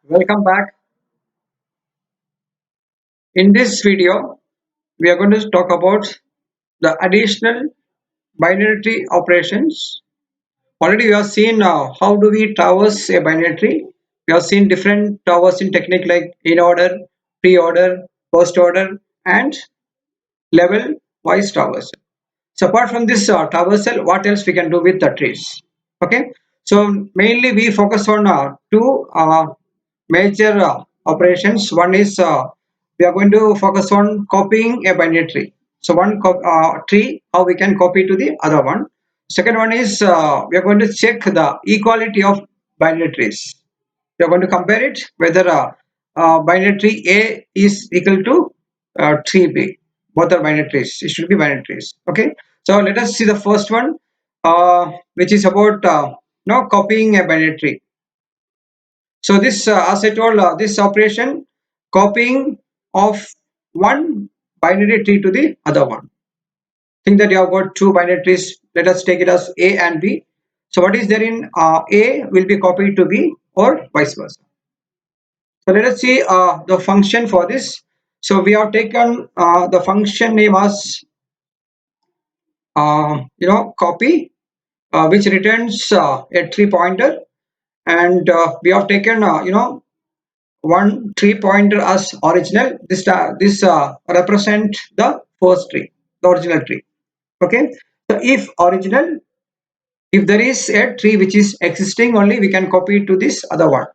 Welcome back. In this video, we are going to talk about the additional binary tree operations. Already we have seen how do we traverse a binary tree. We have seen different traversing technique like in order, pre-order, post order, and level wise traversal. So apart from this traversal, what else we can do with the trees? Okay. So mainly we focus on two major operations. One is we are going to focus on copying a binary tree. So one tree, how we can copy to the other one. Second one is we are going to check the equality of binary trees. We are going to compare it whether binary tree A is equal to tree B. Both are binary trees. It should be binary trees. Okay. So let us see the first one, which is about copying a binary tree. So this, as I told, this operation copying of one binary tree to the other one. Think that you have got two binary trees. Let us take it as A and B. So what is there in A will be copied to B or vice versa. So let us see the function for this. So we have taken the function name as copy, which returns a tree pointer, and we have taken one tree pointer as original. This represent the first tree, the original tree. Okay. So if original, if there is a tree which is existing only, we can copy it to this other one.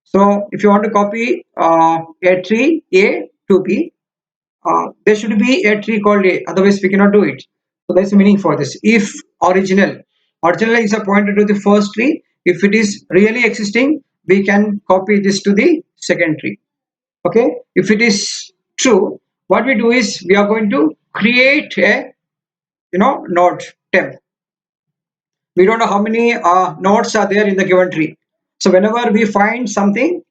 So if you want to copy a tree A to B, there should be a tree called A, otherwise we cannot do it. So that's the meaning for this. If original, original is a pointer to the first tree. If it is really existing, we can copy this to the second tree. Okay. If it is true, what we do is we are going to create a node temp. We don't know how many nodes are there in the given tree. So whenever we find something,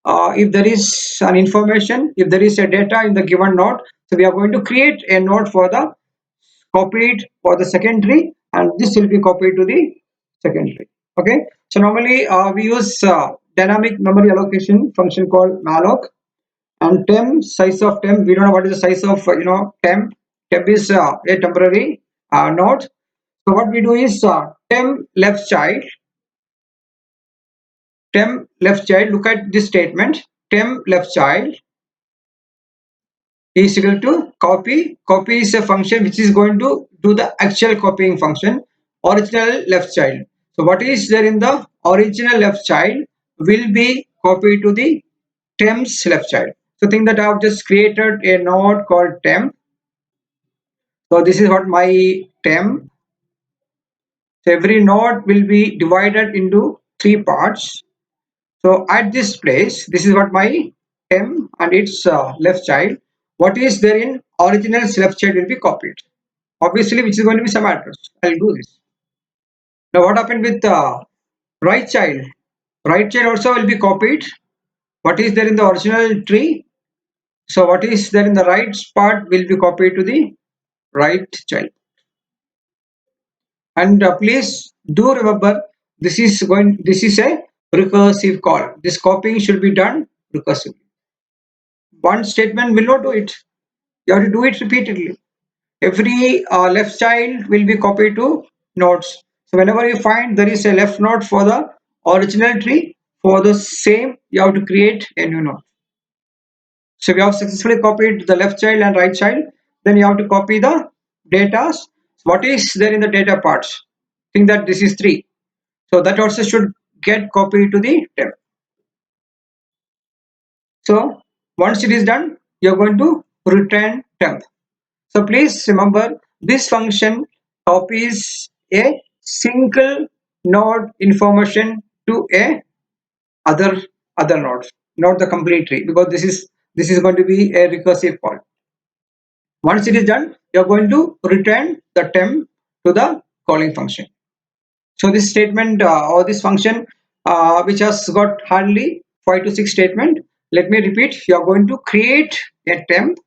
if there is an information, if there is a data in the given node, so we are going to create a node for the copied for the second tree, and this will be copied to the second tree. Okay. So normally we use dynamic memory allocation function called malloc, and temp, size of temp, we don't know what is the size of temp is a temporary node. So what we do is temp left child, look at this statement. Temp left child is equal to copy is a function which is going to do the actual copying function, original left child. So what is there in the original left child will be copied to the temp's left child. So think that I have just created a node called temp. So this is what my temp. So every node will be divided into three parts. So at this place, this is what my temp and its left child. What is there in original's left child will be copied. Obviously, which is going to be some address. I'll do this. Now, what happened with right child? Right child also will be copied. What is there in the original tree? So what is there in the right part will be copied to the right child. And please do remember, this is a recursive call. This copying should be done recursively. One statement will not do it. You have to do it repeatedly. Every left child will be copied to nodes. So whenever you find there is a left node for the original tree, for the same you have to create a new node. So we have successfully copied the left child and right child. Then you have to copy the data. What is there in the data parts? Think that this is 3. So that also should get copied to the temp. So once it is done, you're going to return temp. So please remember, this function copies a single node information to a other nodes, not the complete tree, because this is going to be a recursive call. Once it is done, you're going to return the temp to the calling function. So this statement or this function, which has got hardly 5 to 6 statement. Let me repeat. You are going to create a temp.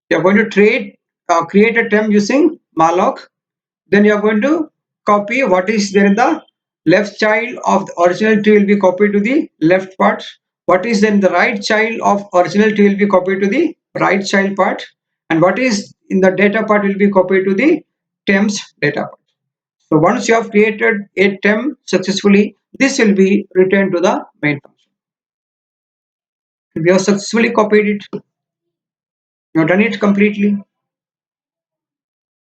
You are going to create a temp using malloc. Then you are going to copy what is there in the left child of the original tree will be copied to the left part. What is then the right child of original tree will be copied to the right child part, and what is in the data part will be copied to the Temps data part. So once you have created a Temp successfully, this will be returned to the main function. We have successfully copied it. You have done it completely.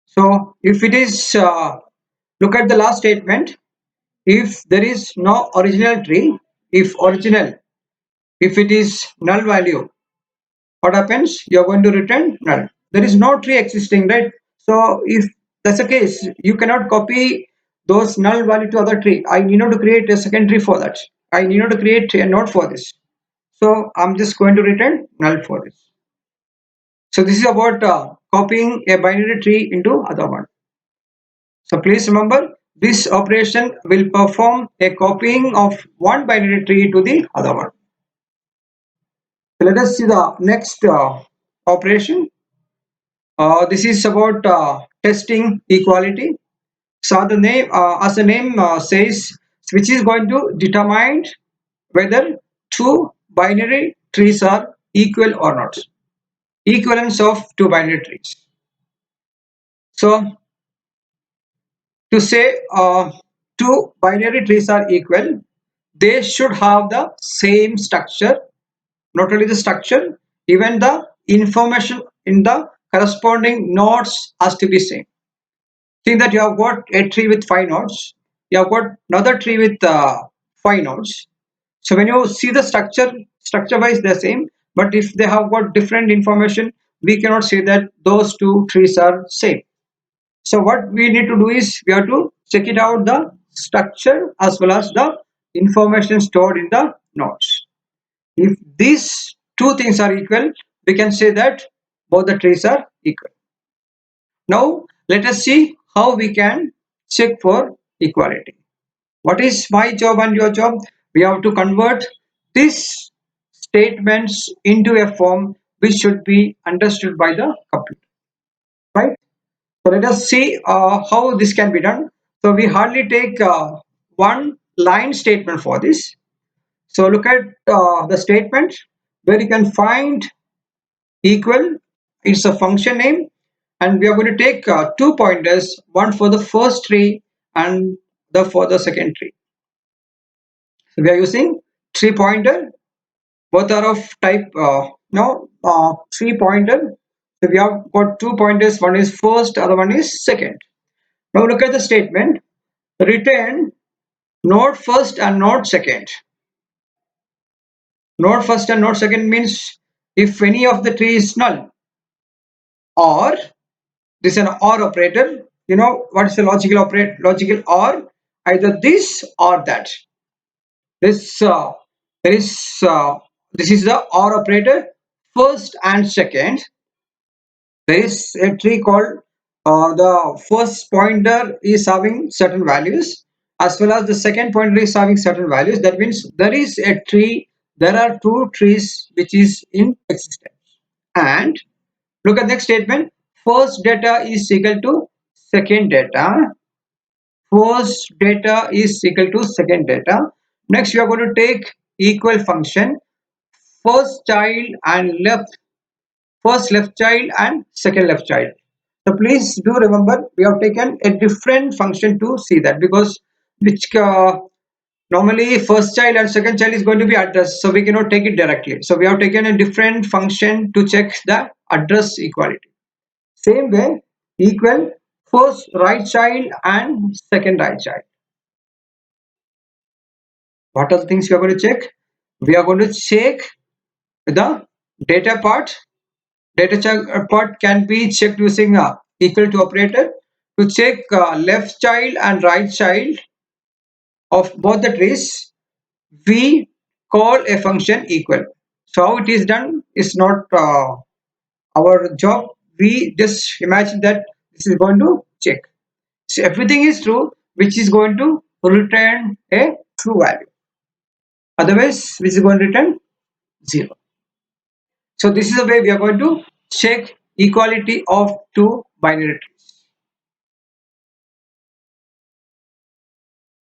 So if it is, look at the last statement. If there is no original tree, if it is null value, what happens? You are going to return null. There is no tree existing, right? So if that's the case, you cannot copy those null value to other tree. I need not to create a second tree for that. I need not to create a node for this. So I'm just going to return null for this. So this is about copying a binary tree into other one. So please remember, this operation will perform a copying of one binary tree to the other one. So let us see the next operation. This is about testing equality. So the name, as the name says, which is going to determine whether two binary trees are equal or not. Equivalence of two binary trees. So to say two binary trees are equal, they should have the same structure. Not only the structure, even the information in the corresponding nodes has to be same. Think that you have got a tree with 5 nodes, you have got another tree with 5 nodes. So when you see the structure wise they're same, but if they have got different information, we cannot say that those two trees are same. So what we need to do is we have to check it out the structure as well as the information stored in the nodes. If these two things are equal, we can say that both the trees are equal. Now let us see how we can check for equality. What is my job and your job? We have to convert these statements into a form which should be understood by the computer, right? So let us see how this can be done. So we hardly take one line statement for this. So look at the statement where you can find equal. It's a function name, and we are going to take 2 pointers, one for the first tree and the for the second tree. So we are using 3 pointer. Both are of type no 3 pointer. So we have got 2 pointers. One is first, other one is second. Now look at the statement. Return node first and node second. Node first and node second means if any of the tree is null, or this is an or operator. You know what is the logical or? Either this or that. This there is this is the or operator. First and second, there is a tree called the first pointer is having certain values, as well as the second pointer is having certain values. That means there is a tree. There are two trees which is in existence. And look at next statement. First data is equal to second data. First data is equal to second data. Next we are going to take equal function. First child and first left child and second left child. So please do remember we have taken a different function to see that, because which normally first child and second child is going to be address, so we cannot take it directly. So we have taken a different function to check the address equality. Same way, equal first right child and second right child. What are the things we are going to check? We are going to check the data part. Data part can be checked using a equal to operator to check left child and right child of both the trees. We call a function equal. So how it is done is not our job. We just imagine that this is going to check. So everything is true, which is going to return a true value. Otherwise, which is going to return 0. So this is the way we are going to check equality of two binary trees.